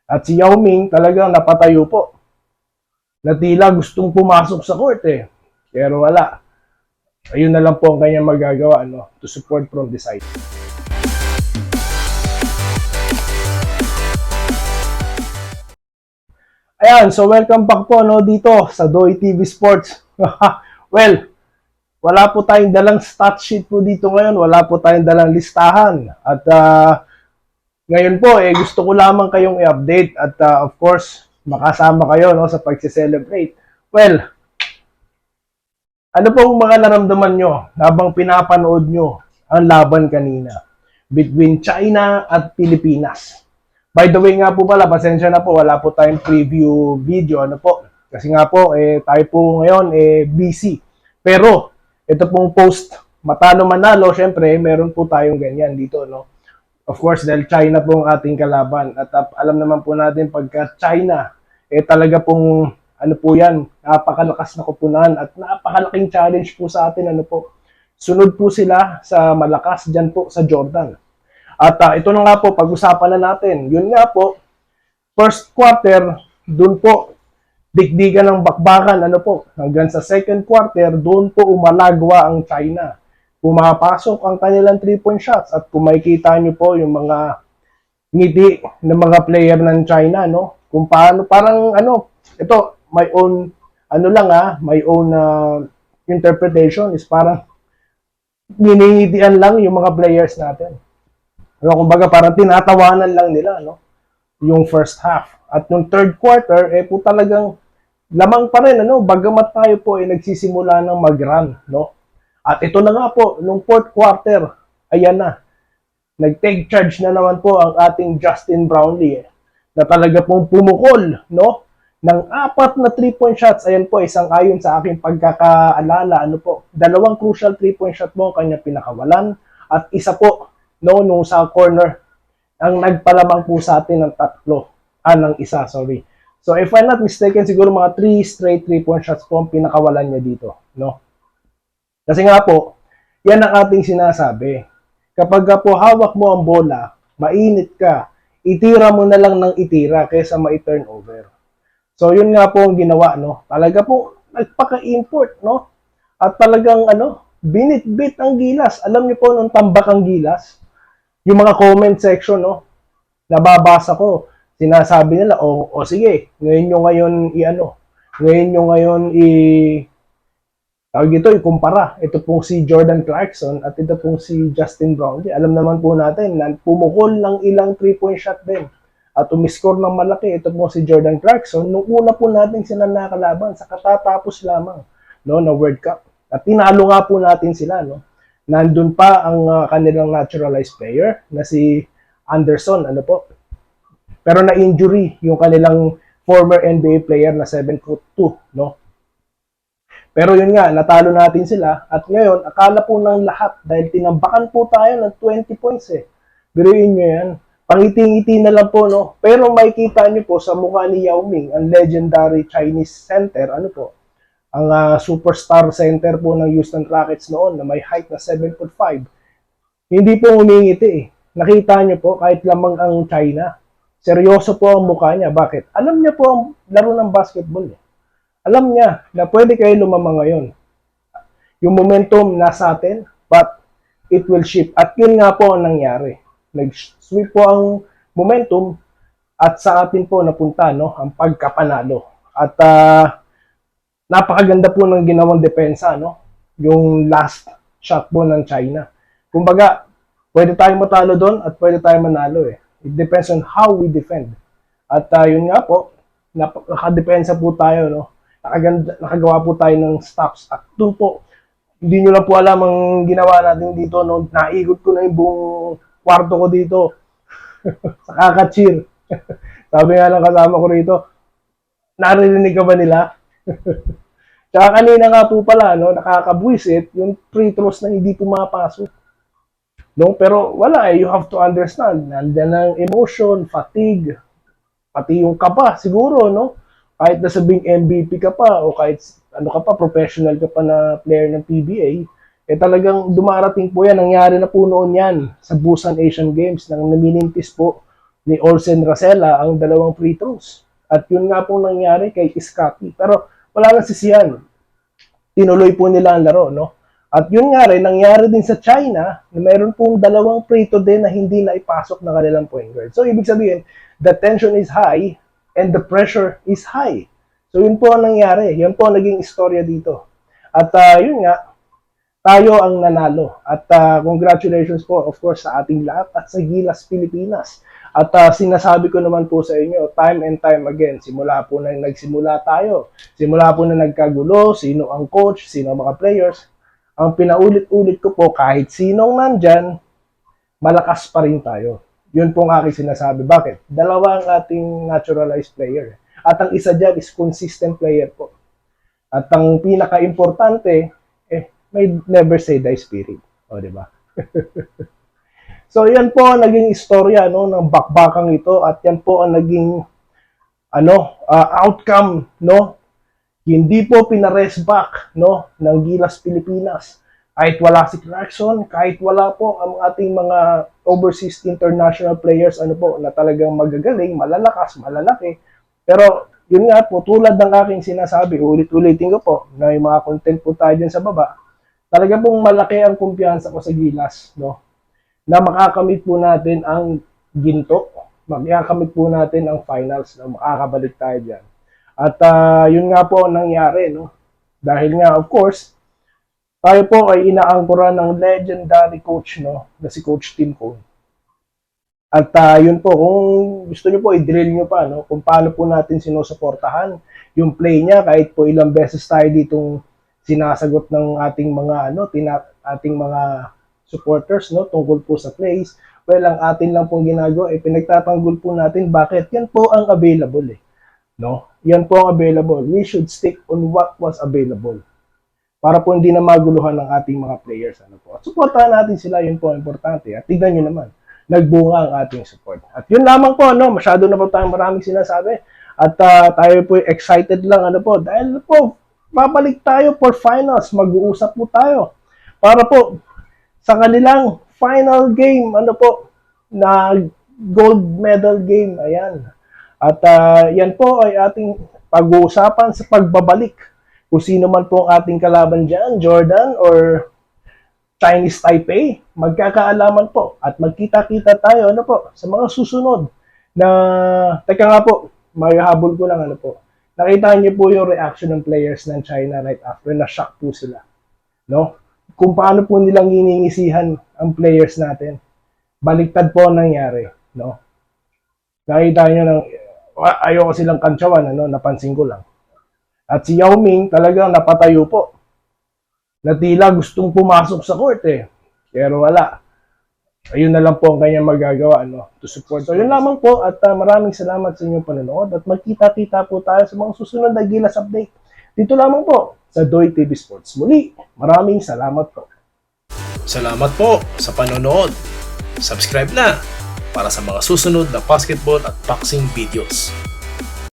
At si Yao Ming talagang napatayo po. Na tila gustong pumasok sa court eh. Pero wala. Ayun na lang po ang kanyang magagawa no, to support from the side. Ayan, so welcome back po no, dito sa Doy TV Sports. Well, wala po tayong dalang stat sheet po dito ngayon. Wala po tayong dalang listahan. At ngayon po, gusto ko lamang kayong i-update at of course, makasama kayo no, sa pagse-celebrate. Well, ano pong mga naramdaman nyo habang pinapanood nyo ang laban kanina between China at Pilipinas? By the way nga po pala, pasensya na po, wala po tayong preview video, ano po. Kasi nga po, tayo po ngayon, busy. Pero, ito pong post, matalo manalo, syempre, meron po tayong ganyan dito, no? Of course, dahil China po ang ating kalaban. At alam naman po natin, pagka China, talaga pong, ano po yan, napakalakas na kupunan at napakalaking challenge po sa atin, ano po. Sunod po sila sa malakas dyan po sa Jordan. At ito na nga po, pag-usapan na natin. Yun nga po, first quarter, dun po, digdigan ng bakbakan, ano po, hanggang sa second quarter, dun po umalagwa ang China. Pumapasok ang kanilang 3-point shots at kung makikita nyo po yung mga ngiti ng mga player ng China, no? Kung paano, parang ano, ito, my own, ano lang my own interpretation is parang niningitian lang yung mga players natin. Ano, kumbaga parang tinatawanan lang nila, no? Yung first half. At yung third quarter, po talagang lamang pa rin, ano? Bagamat tayo po nagsisimula ng mag-run, no? At ito na nga po, nung fourth quarter, ayan na. Nag-take charge na naman po ang ating Justin Brownlee, na talaga pong pumukol, no? Ng 4 na 3-point shots. Ayan po, isang ayon sa aking pagkakaalala, ano po, 2 crucial 3-point shot mo ang kanya pinakawalan, at isa po, no, nung sa corner, ang nagpalamang po sa atin ng ng isa, sorry. So if I'm not mistaken, siguro mga 3 straight 3-point shots po ang pinakawalan niya dito, no? Kasi nga po, yan ang ating sinasabi. Kapag po hawak mo ang bola, mainit ka, itira mo na lang ng itira kaysa ma-turnover. So yun nga po ang ginawa, no? Talaga po, nagpaka-import, no? At talagang, binit-bit ang Gilas. Alam niyo po, nung tambak ang Gilas, yung mga comment section, no, nababasa ko, sinasabi nila, sige, ngayon nyo ngayon tawag ito, ikumpara. Ito pong si Jordan Clarkson at ito pong si Justin Brownlee. Alam naman po natin na pumukol ng ilang 3-point shot din. At umiscore ng malaki, ito pong si Jordan Clarkson. Nung una po natin sila nakalaban sa katatapos lamang, no, na World Cup. At tinalo nga po natin sila, no. Nandun pa ang kanilang naturalized player na si Anderson, ano po. Pero na-injury yung kanilang former NBA player na 7'2", no. Pero yun nga, natalo natin sila at ngayon, akala po ng lahat dahil tinambakan po tayo ng 20 points Biruin nyo yan. Pangiti-ngiti na lang po, no. Pero makikita nyo po sa mukha ni Yao Ming, ang legendary Chinese center, ano po, ang superstar center po ng Houston Rockets noon na may height na 7'5". Hindi po umingiti Nakita niyo po, kahit lamang ang China, seryoso po ang mukha niya. Bakit? Alam niya po ang laro ng basketball Alam niya na pwede kayo lumamang ngayon. Yung momentum nasa atin, but it will shift. At yun nga po ang nangyari. Nag-sweep po ang momentum at sa atin po napunta, no, ang pagkapanalo. At napakaganda po ng ginawang depensa, no? Yung last shot po ng China. Kumbaga, pwede tayong matalo doon at pwede tayong manalo It depends on how we defend. At yun nga po, nakadepensa po tayo, no? Nakagawa po tayo ng stops. At doon po, hindi nyo lang po alam ang ginawa natin dito, no? Naigot ko na yung buong kwarto ko dito. Sa kaka-cheer. Sabi nga ng kasama ko rito, naririnig ka ba nila? Tsaka kanina nga po pala, no, nakakabwisit yung free throws na hindi pumapasok. No, pero wala you have to understand. Nandiyan ang emotion, fatigue, pati yung kaba siguro, no? Kahit na sabing MVP ka pa o kahit ano ka pa, professional ka pa na player ng PBA, talagang dumarating po yan. Nangyari na po noon yan sa Busan Asian Games nang naminintis po ni Olsen Rosella ang 2 free throws. At yun nga po nangyari kay Scottie. Pero wala nang sisihan. Tinuloy po nila ang laro, no? At yun nga rin, nangyari din sa China na mayroon pong 2 free throw din na hindi na ipasok na kanilang point guard. So, ibig sabihin, the tension is high and the pressure is high. So, yun po ang nangyari. Yun po ang naging istorya dito. At yun nga, tayo ang nanalo. At congratulations po, of course, sa ating lahat at sa Gilas Pilipinas. At sinasabi ko naman po sa inyo, time and time again, simula po na nagsimula tayo, simula po na nagkagulo, sino ang coach, sino ang mga players, ang pinaulit-ulit ko po, kahit sinong nandyan, malakas pa rin tayo. Yun po ang aking sinasabi. Bakit? 2 ang ating naturalized player. At ang isa dyan is consistent player po. At ang pinaka-importante, may never say die spirit. O, di ba? So, yan po ang naging istorya, no, ng bakbakang ito. At yan po ang naging outcome, no? Hindi po pinares back, no, ng Gilas Pilipinas. Kahit wala si Clarkson, kahit wala po ang ating mga overseas international players, na talagang magagaling, malalakas, malalaki. Pero, yun nga po, tulad ng aking sinasabi, ulit-ulitin ko po, na yung mga content po tayo dyan sa baba, talaga pong malaki ang kumpiyansa ko sa Gilas, no, na makakamit po natin ang ginto, makakamit po natin ang finals, na makakabalik tayo dyan. At yun nga po ang nangyari, no? Dahil nga, of course, tayo po ay inaangkuran ng legendary coach, no, na si Coach Tim Cone. At yun po, kung gusto nyo po, i-drill nyo pa, no, kung paano po natin sinusuportahan yung play niya, kahit po ilang beses tayo ditong sinasagot ng ating mga, ating mga supporters, no, tungkol po sa plays. Well, ang atin lang pong ginagawa, pinagtatanggol po natin, bakit? Yan po ang available, no? Yan po ang available. We should stick on what was available. Para po hindi na maguluhan ng ating mga players. At supportahan natin sila, yun po ang importante. At tignan nyo naman, nagbunga ang ating support. At yun lamang po, masyado na po tayong maraming sinasabi. At tayo po excited lang, dahil po, babalik tayo for finals. Mag-uusap po tayo. Para po, sa kanilang final game, na gold medal game. Ayan. At yan po ay ating pag-uusapan sa pagbabalik. Kung sino man po ang ating kalaban dyan, Jordan or Chinese Taipei, magkakaalaman po at magkita-kita tayo sa mga susunod na, teka nga po, maghahabol ko lang nakita niyo po yung reaction ng players ng China right after, na-shock po sila. No? Kung paano po nilang iningisihan ang players natin. Baliktad po ang nangyari. No? Nakita niyo ayoko silang kantsawan, napansin ko lang. At si Yao Ming talagang napatayo po. Na tila gustong pumasok sa court Pero wala. Ayun na lang po ang kanyang magagawa, to support. So yun lamang po at maraming salamat sa inyong panonood at magkita-kita po tayo sa mga susunod na Gilas update. Dito lamang po sa Doy TV Sports. Muli, maraming salamat po. Salamat po sa panonood. Subscribe na para sa mga susunod na basketball at boxing videos.